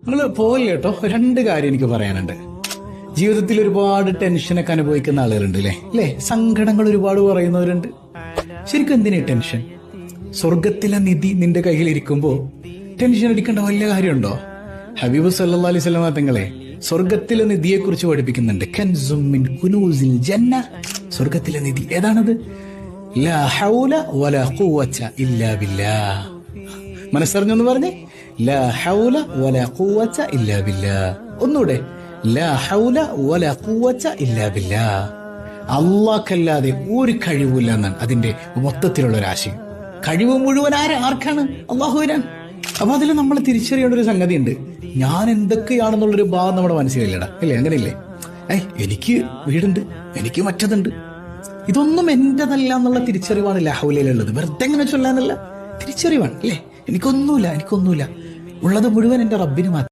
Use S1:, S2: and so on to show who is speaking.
S1: നിങ്ങൾ പോയില്ല കേട്ടോ. രണ്ട് കാര്യം എനിക്ക് പറയാനുണ്ട്. ജീവിതത്തിൽ ഒരുപാട് ടെൻഷനൊക്കെ അനുഭവിക്കുന്ന ആളുകളുണ്ട് അല്ലേ? സങ്കടങ്ങൾ ഒരുപാട് പറയുന്നവരുണ്ട്. ശരിക്കും എന്തിനാ ടെൻഷൻ? സ്വർഗത്തിലെ നിധി നിന്റെ കയ്യിലിരിക്കുമ്പോ ടെൻഷൻ അടിക്കേണ്ട വലിയ കാര്യമുണ്ടോ? ഹബീബ് സല്ലല്ലാഹു അലൈഹി വസല്ലം തങ്ങളെ സ്വർഗത്തിലെ നിധിയെ കുറിച്ച് പഠിപ്പിക്കുന്നുണ്ട്. കൻസും മിൻ കുനൂസിൽ ജന്ന. സ്വർഗത്തിലെ നിധി ഏതാണത്? ലാ ഹൗല വലാ ഖുവത ഇല്ലാ ബില്ലാഹ്. മനസ്സറിഞ്ഞൊന്ന് പറഞ്ഞേ, ലാ ഹൗല വലാ ഖുവത ഇല്ലാ ബില്ലാഹ്. ഒന്നുകൂടെ, ലാ ഹൗല വലാ ഖുവത ഇല്ലാ ബില്ലാഹ്. അല്ലാഹ്ക്കല്ലാതെ ഒരു കഴിവില്ല എന്നാണ് അതിന്റെ മൊത്തത്തിലുള്ള ഒരു ആശയം. കഴിവ് മുഴുവൻ ആർക്കാണ്? അള്ളാഹുവിനാണ്. അപ്പൊ അതിൽ നമ്മൾ തിരിച്ചറിയേണ്ട ഒരു സംഗതി ഉണ്ട്. ഞാൻ എന്തൊക്കെയാണെന്നുള്ളൊരു ഭാവം നമ്മുടെ മനസ്സിലില്ലടാ, അല്ലേ? അങ്ങനെയില്ലേ? എനിക്ക് വീടുണ്ട്, എനിക്ക് മറ്റതുണ്ട്, ഇതൊന്നും എന്റേതല്ല എന്നുള്ള തിരിച്ചറിവാണ് ലാഹുലയിലുള്ളത്. വെറുതെ എങ്ങനെ ചൊല്ലാനല്ല, തിരിച്ചറിവാണ്. അല്ലേ? എനിക്കൊന്നുമില്ല, ഉള്ളത് മുഴുവൻ എന്റെ റബ്ബിന് മാത്രം.